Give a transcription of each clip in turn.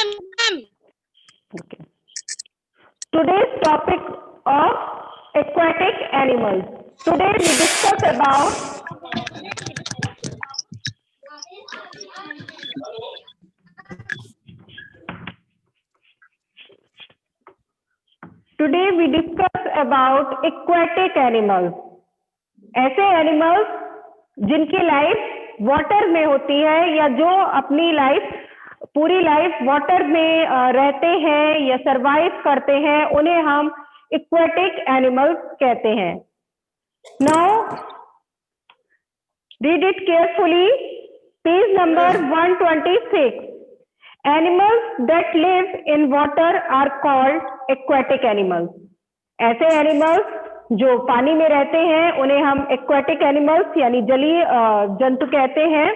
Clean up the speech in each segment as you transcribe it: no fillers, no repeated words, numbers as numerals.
Ma'am. Okay. Today's topic of aquatic animals. Today we discuss about aquatic animals. ऐसे animals जिनकी life water में होती है या जो अपनी लाइफ पूरी लाइफ वाटर में रहते हैं या सरवाइव करते हैं, उन्हें हम एक्वेटिक एनिमल्स कहते हैं। Now read it carefully, page number 126। Animals that live in water are called aquatic animals. ऐसे एनिमल्स जो पानी में रहते हैं उन्हें हम एक्वेटिक एनिमल्स यानी जलीय जंतु कहते हैं।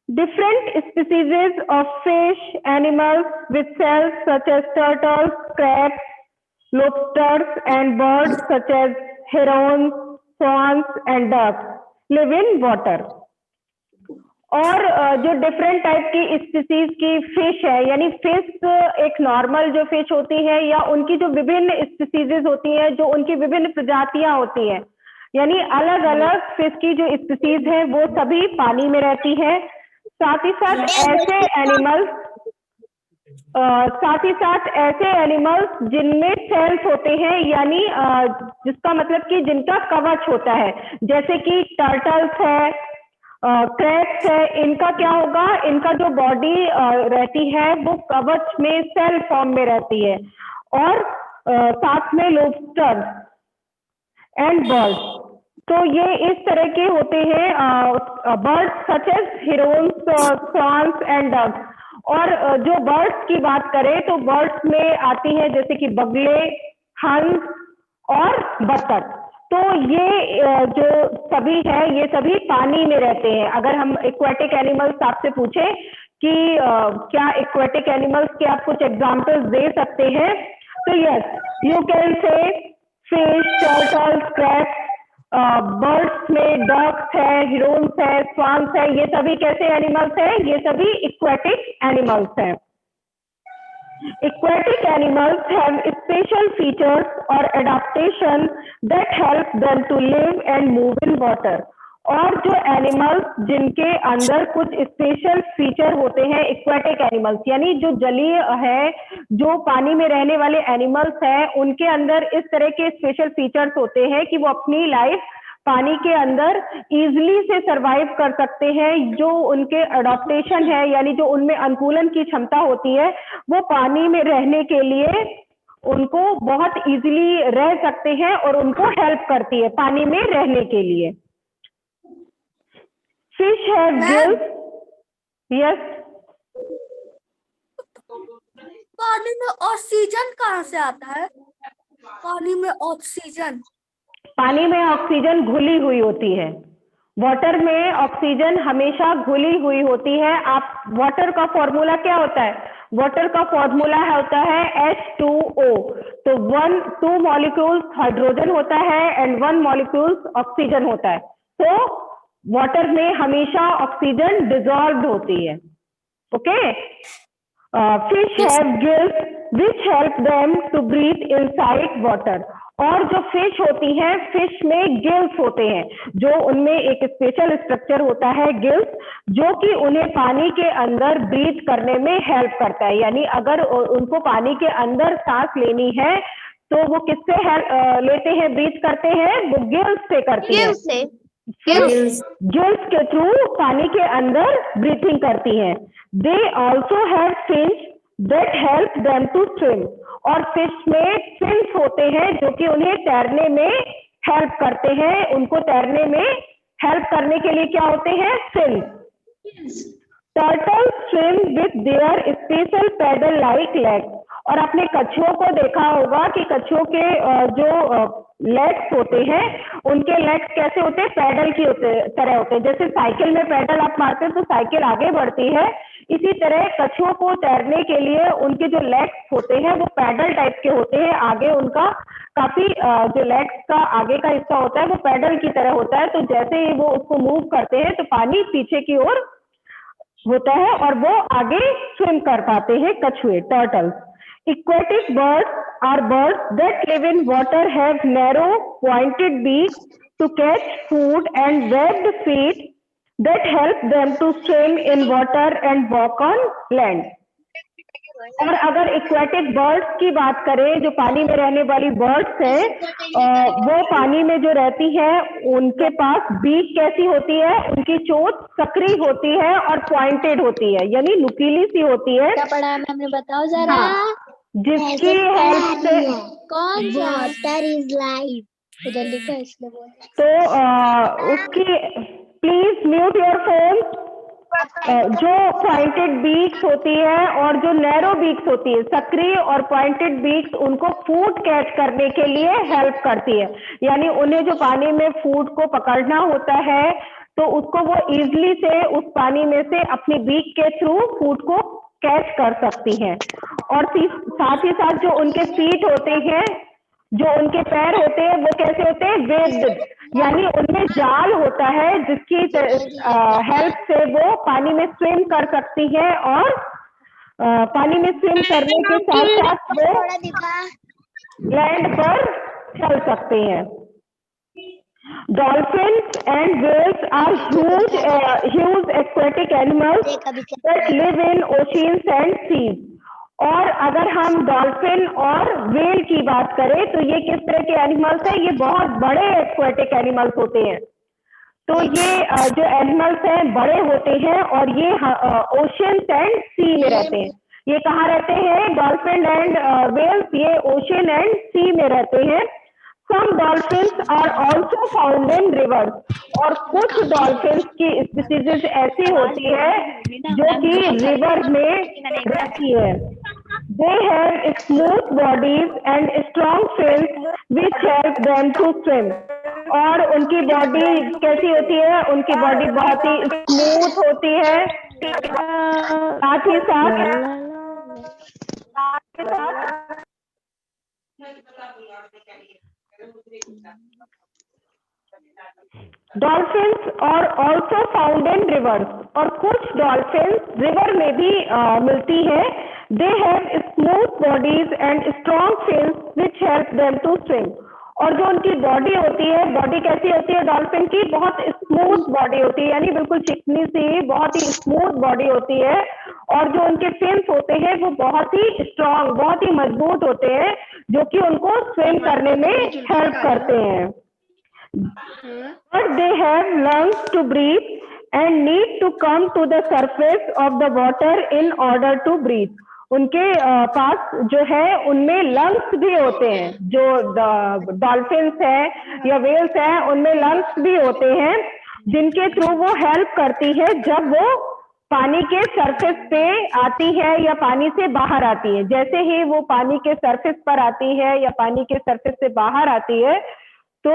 Different species of fish, animals with cells such as turtles, crabs, lobsters and birds such as herons, swans and ducks live in water. और जो डिफरेंट टाइप की स्पीसीज की फिश है, यानी फिश एक नॉर्मल जो फिश होती है या उनकी जो विभिन्न स्पीसीज होती है, जो उनकी विभिन्न प्रजातियां होती हैं, यानी अलग अलग फिश की जो स्पीसीज है वो सभी पानी में रहती है। साथ ही साथ ऐसे एनिमल्स जिनमें सेल्स होते हैं, यानी जिसका मतलब कि जिनका कवच होता है, जैसे कि टर्टल्स है, क्रैब्स है, इनका क्या होगा, इनका जो बॉडी रहती है वो कवच में सेल फॉर्म में रहती है। और साथ में लॉबस्टर एंड बर्ड्स, तो ये इस तरह के होते हैं birds such as herons, swans and ducks. और जो बर्ड्स की बात करें तो बर्ड्स में आती है जैसे कि बगले, हंस और बतख। तो ये जो सभी है ये सभी पानी में रहते हैं। अगर हम एक्वेटिक एनिमल्स आपसे पूछे कि क्या एक्वेटिक एनिमल्स के आप कुछ एग्जांपल्स दे सकते हैं, तो yes you can say fish, turtles, crabs. Birds में डक्स है, हिरोन्स है, स्वान्स है, ये सभी कैसे एनिमल्स हैं, ये सभी एक्वेटिक एनिमल्स हैं। Aquatic animals have special features or adaptation that help them to live and move in water. और जो एनिमल्स जिनके अंदर कुछ स्पेशल फीचर होते हैं, एक्वेटिक एनिमल्स यानी जो जलीय है, जो पानी में रहने वाले एनिमल्स हैं, उनके अंदर इस तरह के स्पेशल फीचर्स होते हैं कि वो अपनी लाइफ पानी के अंदर इजिली से सरवाइव कर सकते हैं। जो उनके अडॉप्टेशन है, यानी जो उनमें अनुकूलन की क्षमता होती है, वो पानी में रहने के लिए उनको बहुत इजिली रह सकते हैं और उनको हेल्प करती है पानी में रहने के लिए। Fish have gills. यस, पानी में ऑक्सीजन कहाँ से आता है? पानी में ऑक्सीजन घुली हुई होती है। वाटर में ऑक्सीजन हमेशा घुली हुई होती है। आप वाटर का फॉर्मूला क्या होता है? वाटर का फॉर्मूला होता है H2O। तो 2 मॉलिक्यूल्स हाइड्रोजन होता है एंड 1 मॉलिक्यूल्स ऑक्सीजन होता है। तो वाटर में हमेशा ऑक्सीजन डिसॉल्व्ड होती है। Okay, fish have gills which help them to breathe inside water. और जो फिश होती है, फिश में गिल्स होते हैं, जो उनमें एक स्पेशल स्ट्रक्चर होता है गिल्स, जो कि उन्हें पानी के अंदर ब्रीथ करने में हेल्प करता है। यानी अगर उनको पानी के अंदर सांस लेनी है तो वो किससे लेते हैं, ब्रीथ करते हैं? वो गिल्स से करती है। गिल्स के थ्रू पानी के अंदर ब्रीथिंग करती हैं। They also have fins that help them to swim. और फिश में फिन्स होते हैं जो कि उन्हें तैरने में हेल्प करते हैं। उनको तैरने में हेल्प करने के लिए क्या होते हैं? Fins. Turtle swim with their special paddle like legs. और आपने कछुओं को देखा होगा कि कछुओं के जो लेग्स होते हैं, उनके लेग्स कैसे होते हैं? पैडल की तरह होते हैं। जैसे साइकिल में पैडल आप मारते हैं तो साइकिल आगे बढ़ती है, इसी तरह कछुओं को तैरने के लिए उनके जो लेग्स होते हैं वो पैडल टाइप के होते हैं। आगे उनका काफी जो लेग्स का आगे का हिस्सा होता है वो पैडल की तरह होता है। तो जैसे ही वो उसको मूव करते हैं तो पानी पीछे की ओर होता है और वो आगे स्विम कर पाते हैं, कछुए, turtles. Aquatic birds are birds that live in water, have narrow pointed beaks to catch food and webbed feet that help them to swim in water and walk on land. और अगर aquatic birds की बात करें, जो पानी में रहने वाली बर्ड्स हैं, वो पानी में जो रहती है उनके पास बीक कैसी होती है, उनकी चोंच सकरी होती है और पॉइंटेड होती है, यानी नुकीली सी होती है। क्या पढ़ा है हमने, बताओ जरा। हाँ, जिसकी हेल्प से कौन सा? वाटर इज लाइफ, उधर लिखा है इसलिए बोल। तो उसकी प्लीज म्यूट योर फोन। जो पॉइंटेड बीक्स होती है और जो नैरो बीक्स होती है, सक्रिय और पॉइंटेड बीक्स, उनको फूड कैच करने के लिए हेल्प करती है, यानी उन्हें जो पानी में फूड को पकड़ना होता है तो उसको वो इजीली से उस पानी में से अपनी बीक के थ्रू फूड को कैच कर सकती हैं। और साथ ही साथ जो उनके फीट होते हैं, जो उनके पैर होते हैं, वो कैसे होते हैं, वेब्ड, यानी उनमें जाल होता है जिसकी हेल्प से वो पानी में स्विम कर सकती है और पानी में स्विम करने के साथ साथ वो लैंड पर चल सकते हैं। Dolphins and whales are huge aquatic animals that live in oceans and seas. और अगर हम डॉल्फिन और व्हेल की बात करें तो ये किस तरह के एनिमल्स हैं, ये बहुत बड़े एक्वेटिक एनिमल्स होते हैं। तो ये जो एनिमल्स हैं बड़े होते हैं और ये ओशियंस एंड सी में रहते हैं। ये कहाँ रहते हैं, डॉल्फिन एंड व्हेल्स, ये ओशियन एंड सी में रहते हैं। Some dolphins are also found in rivers, और कुछ डॉल्फिन्स की स्पीसीज ऐसी होती है जो कि रिवर में रहती है। They have smooth bodies and strong fins which help them to swim. और उनकी बॉडी कैसी होती है, उनकी बॉडी बहुत ही स्मूथ होती है, साथ ही साथ डॉल्फिन्स और ऑल्सो फाउंड इन रिवर्स, और कुछ डॉल्फिन्स रिवर में भी मिलती है। They have smooth bodies and strong fins which help them to swim. और जो उनकी बॉडी होती है, बॉडी कैसी होती है डॉल्फिन की, बहुत स्मूथ बॉडी होती है, यानी बिल्कुल चिकनी सी, बहुत ही स्मूथ बॉडी होती है। और जो उनके फिन्स होते हैं वो बहुत ही स्ट्रॉन्ग, बहुत ही मजबूत होते हैं, जो कि उनको स्विम करने में हेल्प करते हैं। But they have lungs to breathe and need to come to the surface of the water in order to breathe. उनके पास जो है उनमें लंग्स भी होते हैं, जो डॉल्फिन्स है या वेल्स है उनमें लंग्स भी होते हैं, जिनके थ्रू वो हेल्प करती है जब वो पानी के सरफेस पे आती है या पानी से बाहर आती है। जैसे ही वो पानी के सरफेस पर आती है या पानी के सरफेस से बाहर आती है तो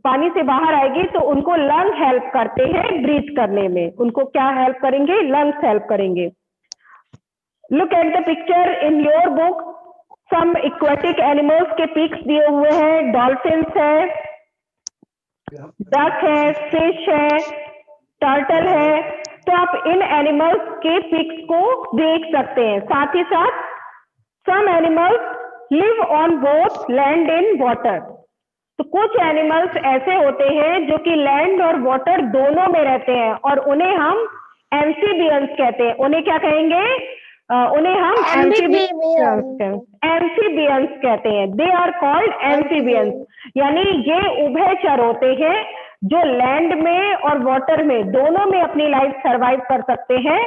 पानी से बाहर आएगी तो उनको लंग हेल्प करते हैं ब्रीथ करने में। उनको क्या हेल्प करेंगे, लंग्स हेल्प करेंगे। Look at the picture in your book, some aquatic animals के पिक्स दिए हुए हैं। डॉल्फिन्स है, डक है, फिश है, टर्टल है। तो आप इन एनिमल्स के पिक्स को देख सकते हैं। साथ ही साथ some animals live on both land and water. तो कुछ एनिमल्स ऐसे होते हैं जो कि लैंड और वाटर दोनों में रहते हैं और उन्हें हम एम्फीबियंस कहते हैं। उन्हें क्या कहेंगे, उन्हें हम एम्फीबियंस कहते हैं। दे आर कॉल्ड एम्फीबियंस, यानी ये उभयचर होते हैं जो लैंड में और वाटर में दोनों में अपनी लाइफ सरवाइव कर सकते हैं,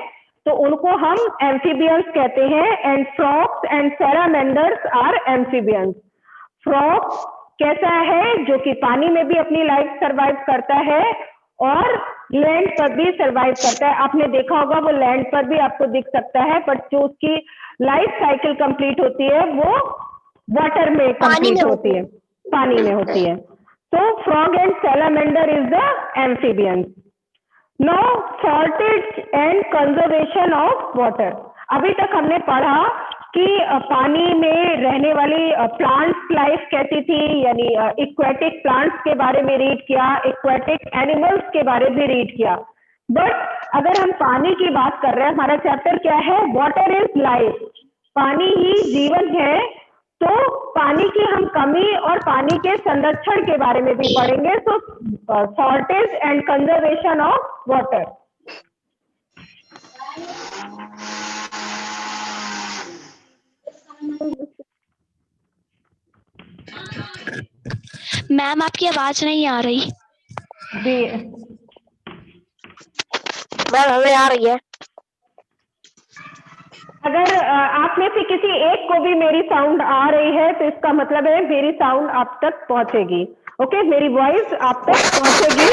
तो उनको हम एम्फीबियंस कहते हैं। And frogs and salamanders are amphibians. Frog कैसा है, जो कि पानी में भी अपनी लाइफ सरवाइव करता है और लैंड पर भी सरवाइव करता है। आपने देखा होगा वो लैंड पर भी आपको दिख सकता है, बट जो उसकी लाइफ साइकिल कंप्लीट होती है वो वाटर में कंप्लीट होती है, पानी में होती है। तो frog and salamander is the amphibians. Now shortage and conservation of water. अभी तक हमने पढ़ा कि पानी में रहने वाली प्लांट्स लाइफ कैसी थी, यानी एक्वेटिक प्लांट्स के बारे में रीड किया, एक्वेटिक एनिमल्स के बारे में रीड किया। बट अगर हम पानी की बात कर रहे हैं, हमारा चैप्टर क्या है, वाटर इज लाइफ, पानी ही जीवन है। तो पानी की हम कमी और पानी के संरक्षण के बारे में भी पढ़ेंगे। तो shortage and conservation of water. Ma'am आपकी आवाज नहीं आ रही। मैम हमें आ रही है। अगर आप में से किसी एक को भी मेरी साउंड आ रही है तो इसका मतलब है मेरी साउंड आप तक पहुंचेगी। ओके, मेरी वॉइस आप तक पहुंचेगी।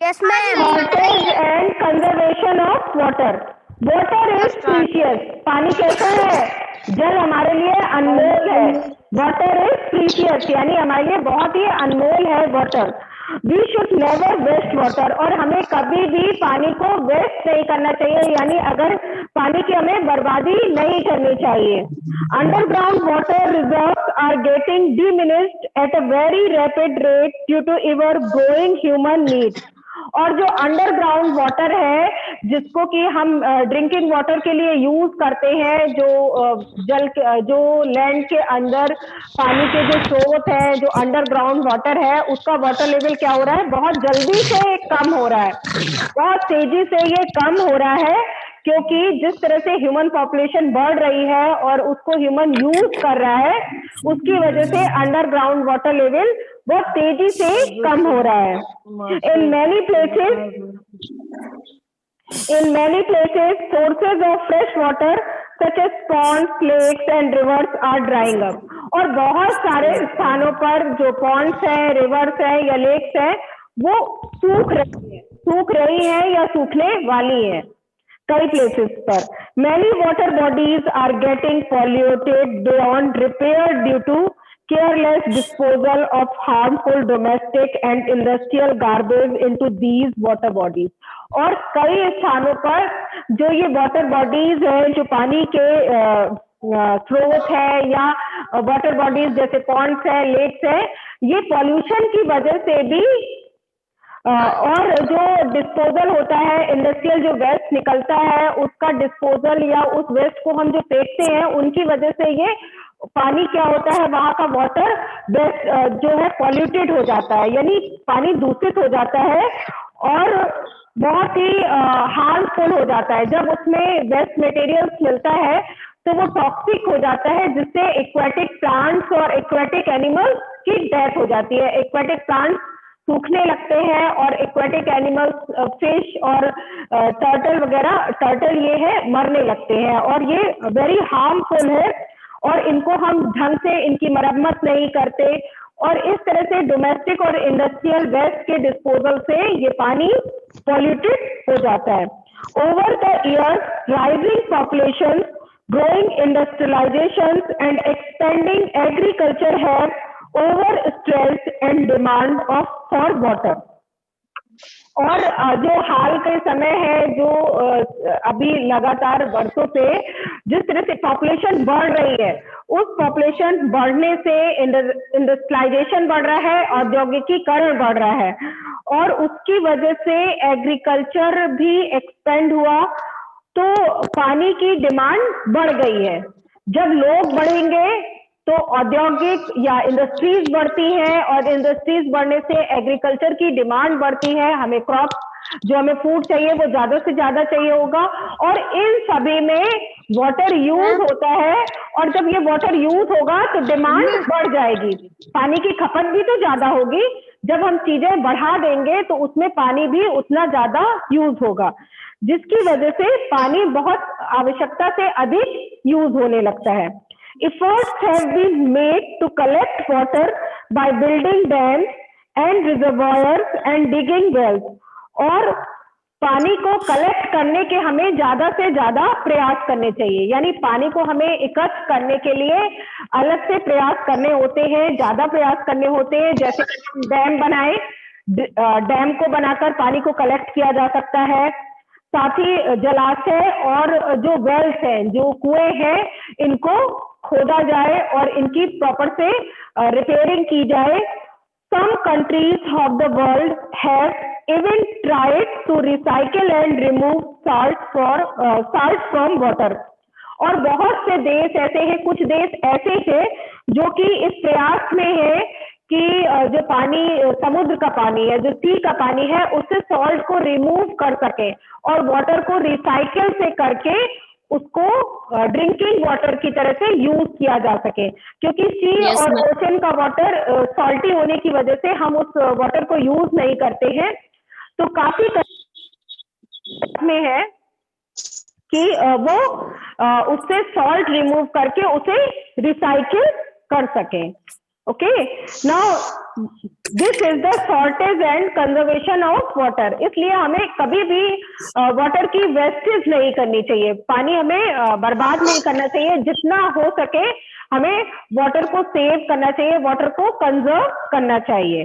Yes ma'am. Shortage and conservation of water. Water is precious. पानी कैसा है? जल हमारे लिए अनमोल है। वाटर इज प्रीशियस यानी हमारे लिए बहुत ही अनमोल है water. We should never waste water, और हमें कभी भी पानी को वेस्ट नहीं करना चाहिए, यानी अगर पानी की हमें बर्बादी नहीं करनी चाहिए। Underground water reserves are getting diminished at a very rapid rate due to ever growing human needs. और जो अंडरग्राउंड वाटर है, जिसको कि हम ड्रिंकिंग वाटर के लिए यूज करते हैं, जो लैंड के अंदर पानी के जो स्रोत है, जो अंडरग्राउंड वाटर है, उसका वाटर लेवल क्या हो रहा है, बहुत जल्दी से कम हो रहा है, बहुत तेजी से ये कम हो रहा है, क्योंकि जिस तरह से ह्यूमन पॉपुलेशन बढ़ रही है और उसको ह्यूमन यूज कर रहा है, उसकी वजह से अंडरग्राउंड वाटर लेवल बहुत तेजी से कम हो रहा है। In many places sources of fresh water such as ponds, lakes and rivers are drying up. और बहुत सारे स्थानों पर जो पॉन्ड्स हैं, रिवर्स हैं या लेक्स हैं, वो सूख रही है या सूखने वाली है कई प्लेसेस पर। Many water bodies are getting polluted beyond repair due to careless disposal of harmful domestic and industrial garbage into these water bodies। और कई स्थानों पर जो ये वाटर बॉडीज है, जो पानी के स्रोत है या वाटर बॉडीज जैसे पॉन्ड्स है, लेक्स है, ये पॉल्यूशन की वजह से भी और जो डिस्पोजल होता है, इंडस्ट्रियल जो वेस्ट निकलता है उसका डिस्पोजल, या उस वेस्ट को हम जो फेंकते हैं, उनकी वजह से ये पानी क्या होता है, वहां का वाटर वेस्ट जो है पॉल्यूटेड हो जाता है, यानी पानी दूषित हो जाता है और बहुत ही हार्मफुल हो जाता है। जब उसमें वेस्ट मटेरियल्स मिलता है तो वो टॉक्सिक हो जाता है, जिससे एक्वेटिक प्लांट्स और एक्वेटिक एनिमल्स की डेथ हो जाती है। एक्वेटिक प्लांट्स सूखने लगते हैं और एक्वेटिक एनिमल्स, फिश और टर्टल वगैरह, टर्टल ये है, मरने लगते हैं और ये वेरी हार्मफुल है और इनको हम ढंग से इनकी मरम्मत नहीं करते और इस तरह से डोमेस्टिक और इंडस्ट्रियल वेस्ट के डिस्पोजल से ये पानी पॉल्यूटेड हो जाता है। Over the years rising population, growing industrializations and expanding agriculture have overstressed and demand of for water। और जो हाल के समय है, जो अभी लगातार वर्षों से जिस तरह से पॉपुलेशन बढ़ रही है, उस पॉपुलेशन बढ़ने से इंडस्ट्रियलाइजेशन बढ़ रहा है, औद्योगिकीकरण बढ़ रहा है और उसकी वजह से एग्रीकल्चर भी एक्सपेंड हुआ, तो पानी की डिमांड बढ़ गई है। जब लोग बढ़ेंगे तो औद्योगिक या इंडस्ट्रीज बढ़ती हैं और इंडस्ट्रीज बढ़ने से एग्रीकल्चर की डिमांड बढ़ती है, हमें क्रॉप, जो हमें फूड चाहिए वो ज्यादा से ज्यादा चाहिए होगा और इन सभी में वाटर यूज होता है और जब ये वाटर यूज होगा तो डिमांड बढ़ जाएगी, पानी की खपत भी तो ज्यादा होगी। जब हम चीजें बढ़ा देंगे तो उसमें पानी भी उतना ज्यादा यूज होगा, जिसकी वजह से पानी बहुत आवश्यकता से अधिक यूज होने लगता है। Efforts have been made to collect water by building dams and reservoirs and digging wells। और पानी को कलेक्ट करने के हमें ज्यादा से ज्यादा प्रयास करने चाहिए, यानी पानी को हमें एकत्र करने के लिए अलग से प्रयास करने होते हैं, ज्यादा प्रयास करने होते हैं। जैसे डैम बनाए, डैम को बनाकर पानी को कलेक्ट किया जा सकता है, साथ ही जलाशय और जो वेल्स हैं, जो कुएं हैं, इनको खोदा जाए और इनकी प्रॉपर से रिपेयरिंग की जाए, Some countries of the world have even tried to recycle and remove salt from water. और बहुत से देश ऐसे हैं, कुछ देश ऐसे हैं जो कि इस प्रयास में है कि जो पानी, समुद्र का पानी है, जो सी का पानी है, उससे सॉल्ट को रिमूव कर सके और वाटर को रिसाइकल से करके उसको ड्रिंकिंग वाटर की तरह से यूज किया जा सके, क्योंकि सी Yes, और ma'am. ओशन का वाटर सॉल्टी होने की वजह से हम उस वाटर को यूज नहीं करते हैं। तो काफी में है कि वो उससे सॉल्ट रिमूव करके उसे रिसाइकिल कर सके। Okay, now this is the shortage and conservation of water. इसलिए हमें कभी भी वाटर की वेस्टेज नहीं करनी चाहिए, पानी हमें बर्बाद नहीं करना चाहिए। जितना हो सके हमें वाटर को सेव करना चाहिए, वाटर को कंजर्व करना चाहिए।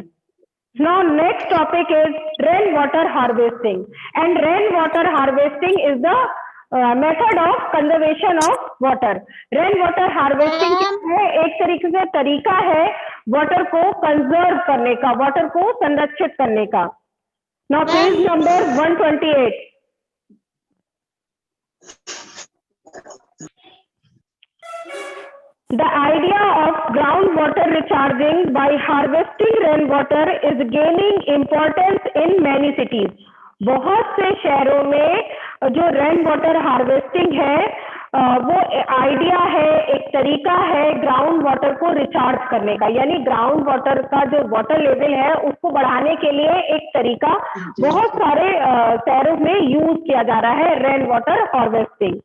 Now next topic is rainwater harvesting, and rainwater harvesting is the method of conservation of water. Rainwater harvesting है एक तरीके से तरीका है वाटर को कंजर्व करने का, वाटर को संरक्षित करने का। Now page number 128. The idea of groundwater recharging by harvesting rainwater is gaining importance in many cities. बहुत से शहरों में जो रेन वाटर हार्वेस्टिंग है वो आइडिया है, एक तरीका है ग्राउंड वाटर को रिचार्ज करने का, यानी ग्राउंड वाटर का जो वाटर लेवल है उसको बढ़ाने के लिए एक तरीका बहुत सारे शहरों में यूज किया जा रहा है, rain water harvesting.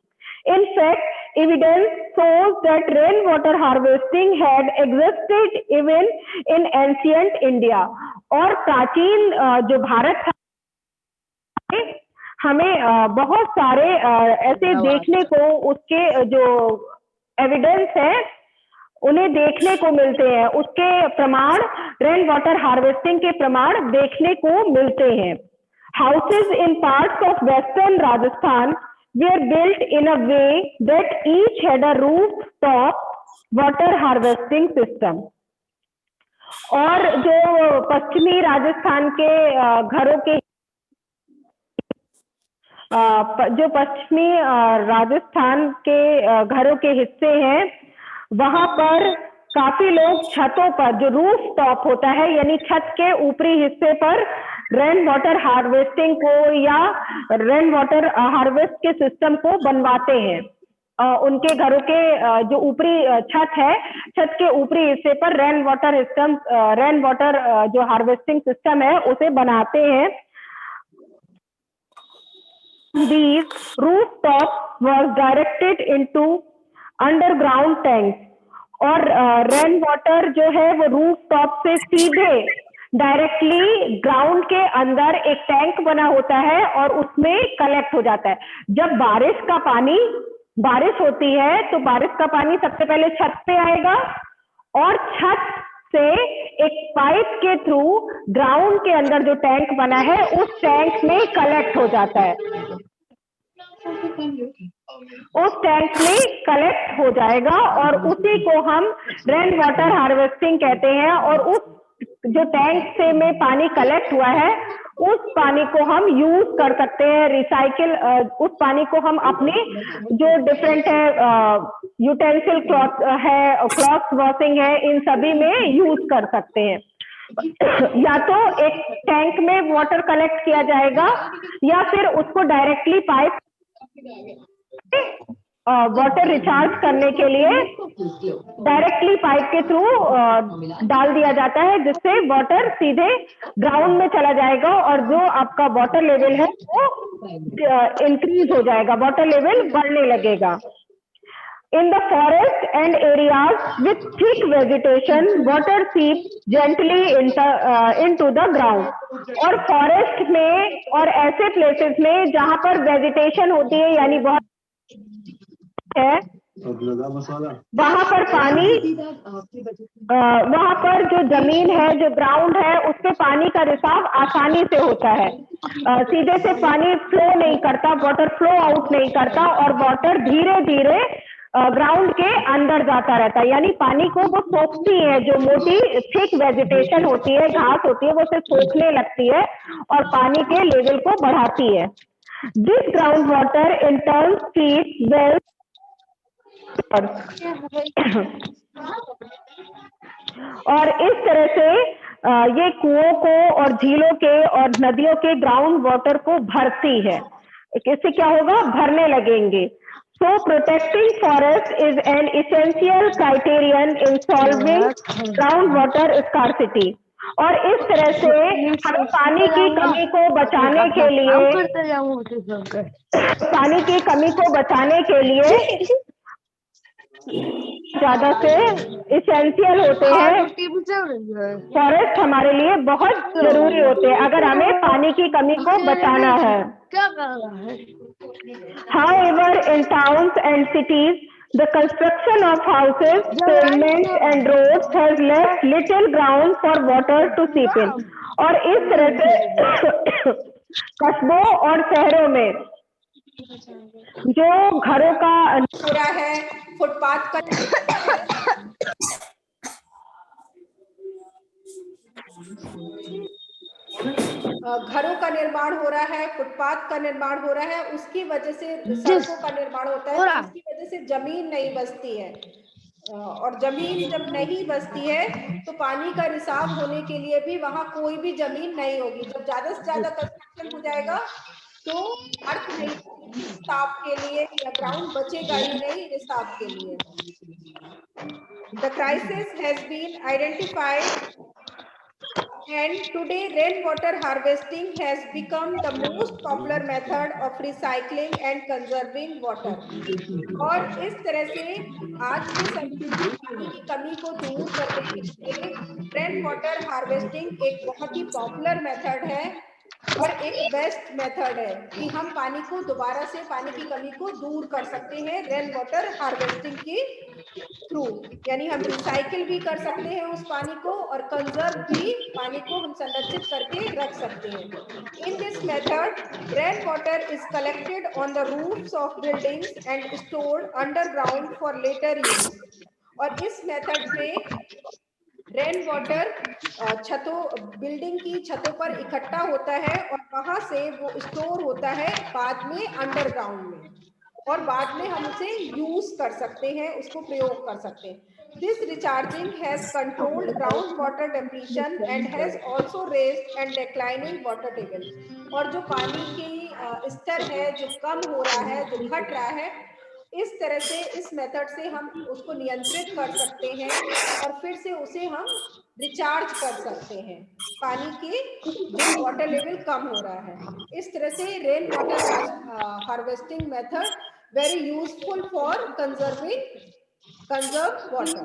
In fact, evidence shows that rainwater harvesting had existed even in ancient India. और प्राचीन जो भारत था, हमें बहुत सारे ऐसे देखने को, उसके जो एविडेंस है उन्हें देखने को मिलते हैं, उसके प्रमाण, रेन वाटर हार्वेस्टिंग के प्रमाण देखने को मिलते हैं। Houses in parts of western Rajasthan were built in a way that each had a rooftop water harvesting system. और जो पश्चिमी राजस्थान के घरों के जो पश्चिमी राजस्थान के घरों के हिस्से हैं, वहां पर काफी लोग छतों पर, जो रूफ टॉप होता है यानी छत के ऊपरी हिस्से पर, रेन वाटर हार्वेस्टिंग को या रेन वाटर हार्वेस्ट के सिस्टम को बनवाते हैं। उनके घरों के जो ऊपरी छत है, छत के ऊपरी हिस्से पर रेन वाटर जो हार्वेस्टिंग सिस्टम है उसे बनाते हैं। These rooftop was directed into underground tanks, और रेन वाटर जो है वो रूफ टॉप से सीधे डायरेक्टली ग्राउंड के अंदर एक टैंक बना होता है और उसमें कलेक्ट हो जाता है। जब बारिश होती है तो बारिश का पानी सबसे पहले छत पे आएगा और छत से एक पाइप के थ्रू ग्राउंड के अंदर जो टैंक बना है उस टैंक में कलेक्ट हो जाता है, उस टैंक में कलेक्ट हो जाएगा और उसी को हम रेन वाटर हार्वेस्टिंग कहते हैं। और उस जो टैंक से में पानी कलेक्ट हुआ है उस पानी को हम यूज कर सकते हैं, रिसाइकिल, उस पानी को हम अपने जो डिफरेंट है यूटेंसिल क्लॉथ है, क्लॉथ वॉशिंग है, इन सभी में यूज कर सकते हैं। या तो एक टैंक में वाटर कलेक्ट किया जाएगा या फिर उसको डायरेक्टली पाइप वाटर रिचार्ज करने के लिए डायरेक्टली पाइप के थ्रू डाल दिया जाता है, जिससे वाटर सीधे ग्राउंड में चला जाएगा और जो आपका वाटर लेवल है वो इंक्रीज हो जाएगा, वाटर लेवल बढ़ने लगेगा। In the forest and areas with thick vegetation, water seeps gently into the ground. और फॉरेस्ट में और ऐसे प्लेसेस में जहां पर वेजिटेशन होती है यानी बहुत है, वहां पर पानी, वहां पर जो जमीन है, जो ग्राउंड है, उस पे पानी का रिसाव आसानी से होता है, सीधे से पानी फ्लो नहीं करता, वाटर फ्लो आउट नहीं करता और वाटर धीरे धीरे ग्राउंड के अंदर जाता रहता है, यानी पानी को वो सोखती है, जो मोटी थिक वेजिटेशन होती है, घास होती है, वो उसे सोखने लगती है और पानी के लेवल को बढ़ाती है। This ground water in turn feeds wells और इस तरह से ये कुओं को और झीलों के और नदियों के ग्राउंड वाटर को भरती है। इससे क्या होगा, भरने लगेंगे। So protecting forest is an essential criterion in solving groundwater scarcity. और इस तरह से हम पानी की कमी को बचाने के लिए ज्यादा से इसेंशियल होते हैं। फॉरेस्ट हमारे लिए बहुत जरूरी होते हैं अगर हमें पानी की कमी को बचाना है। However, in towns and cities, the construction of houses, pavements and roads has left little ground for water to seep in. और इस तरह से कस्बों और शहरों में जो घरों का हो रहा है, फुटपाथ का घरों का निर्माण हो रहा है, फुटपाथ का निर्माण हो रहा है, उसकी वजह से सड़कों का निर्माण होता है, तो उसकी वजह से जमीन नहीं बचती है। और जमीन जब नहीं बचती है तो पानी का रिसाव होने के लिए भी वहां कोई भी जमीन नहीं होगी। जब ज्यादा से ज्यादा कंस्ट्रक्शन हो जाएगा तो अर्थ नहीं रिसाव के लिए, या ग्राउंड बचेगा ही नहीं रिसाव के लिए। The crisis has been identified and today rainwater harvesting has become the most popular method of recycling and conserving water. और इस तरह से आज के समय में पानी की कमी को दूर करने के लिए रेन वाटर हार्वेस्टिंग एक बहुत ही पॉपुलर मेथड है और एक बेस्ट मेथड है कि हम पानी को दोबारा से, पानी की कमी को दूर कर सकते हैं रेन वाटर हार्वेस्टिंग के थ्रू। यानी हम रिसाइकिल भी कर सकते हैं उस पानी को और कंजर्व भी पानी को हम संरक्षित करके रख सकते हैं। In this method rain water is collected on the roofs of buildings and stored underground for later use. और इस मेथड में रेन वाटर छतों, बिल्डिंग की छतों पर इकट्ठा होता है और वहां से वो स्टोर होता है बाद में अंडरग्राउंड में, और बाद में हम उसे यूज कर सकते हैं, उसको प्रयोग कर सकते हैं। This recharging has controlled groundwater depletion and has also raised and declining water table. और जो पानी की स्तर है जो कम हो रहा है, जो घट रहा है, इस तरह से इस मेथड से हम उसको नियंत्रित कर सकते हैं और फिर से उसे हम रिचार्ज कर सकते हैं, पानी के जो वाटर लेवल कम हो रहा है। इस तरह से rain water harvesting method very useful for conserve water.